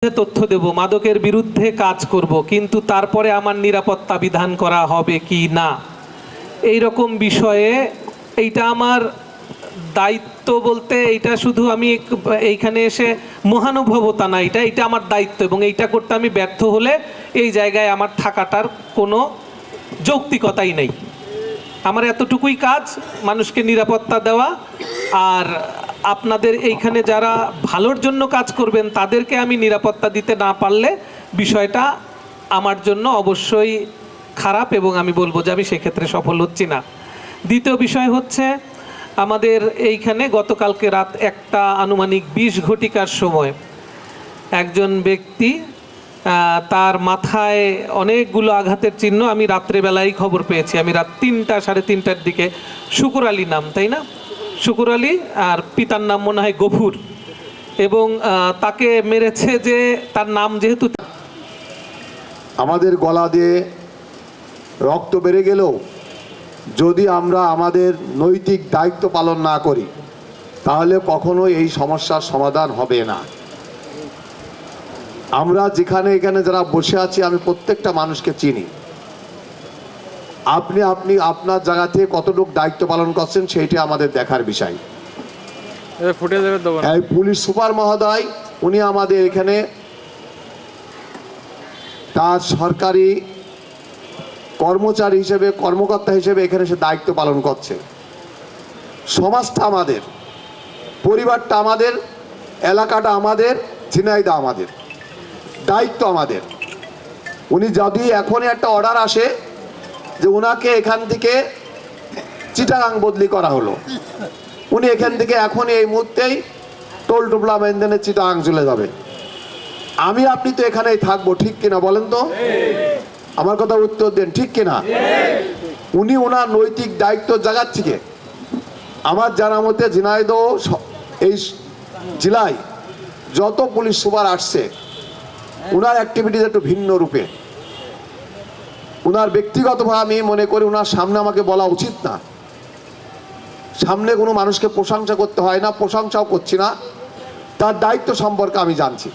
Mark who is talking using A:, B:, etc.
A: তথ্য দেব, মাদকের বিরুদ্ধে কাজ করব, কিন্তু তারপরে আমার নিরাপত্তা বিধান করা হবে কি না, এই রকম বিষয়ে এইটা আমার দায়িত্ব বলতে এইটা শুধু আমি এইখানে এসে মহানুভবতা না, এটা আমার দায়িত্ব, এবং এইটা করতে আমি ব্যর্থ হলে এই জায়গায় আমার থাকাটার কোনো যৌক্তিকতাই নেই। আমার এতটুকুই কাজ, মানুষকে নিরাপত্তা দেওয়া, আর আপনাদের এইখানে যারা ভালোর জন্য কাজ করবেন তাদেরকে আমি নিরাপত্তা দিতে না পারলে বিষয়টা আমার জন্য অবশ্যই খারাপ, এবং আমি বলবো যে আমি সেক্ষেত্রে সফল হচ্ছি না। দ্বিতীয় বিষয় হচ্ছে, আমাদের এইখানে গতকালকে রাত 1টা আনুমানিক 20 ঘটিকার সময় একজন ব্যক্তি, তার মাথায় অনেকগুলো আঘাতের চিহ্ন, আমি রাত্রেবেলায় খবর পেয়েছি, আমি রাত 3টা সাড়ে 3টার দিকে। শুকুর আলী নাম, তাই না? শুকুর আলী, আর পিতার নাম মনে হয় গফুর, এবং তাকে মেরেছে যে তার নাম যেহেতু
B: আমাদের গলা দিয়ে রক্ত বেড়ে গেলেও যদি আমরা আমাদের নৈতিক দায়িত্ব পালন না করি তাহলে কখনো এই সমস্যার সমাধান হবে না। আমরা এখানে যারা বসে আছি, আমি প্রত্যেকটা মানুষকে চিনি। আপনি আপনার জায়গা থেকে কতটুকু দায়িত্ব পালন করছেন সেইটা আমাদের দেখার বিষয়। এই পুলিশ সুপার মহোদয়, উনি আমাদের এখানে তার সরকারি কর্মচারী হিসেবে, কর্মকর্তা হিসেবে এখানে সে দায়িত্ব পালন করছে। সমাজটা আমাদের, পরিবারটা আমাদের, এলাকাটা আমাদের, ঝিনাইদহ আমাদের, দায়িত্ব আমাদের। উনি যদি এখনই একটা অর্ডার আসে যে ওনাকে এখান থেকে চিটাগাং বদলি করা হলো, উনি এখান থেকে এখনই এই মুহূর্তেই টোল টোপলা মেনদেনে চিটাগাং চলে যাবে, আমি আপনি তো এখানেই থাকবো, ঠিক কিনা বলেন তো? আমার কথা উত্তর দেন, ঠিক কিনা? উনি ওনার নৈতিক দায়িত্ব জায়গার থেকে, আমার জানা মতে ঝিনাইদহ এই জেলায় যত পুলিশ সুপার আসছে ওনার অ্যাক্টিভিটিস একটু ভিন্ন রূপে। ওনার ব্যক্তিগতভাবে আমি মনে করি ওনার সামনে আমাকে বলা উচিত না, সামনে কোনো মানুষকে প্রশংসা করতে হয় না, প্রশংসাও করছি না, তার দায়িত্ব সম্পর্কে আমি জানছি।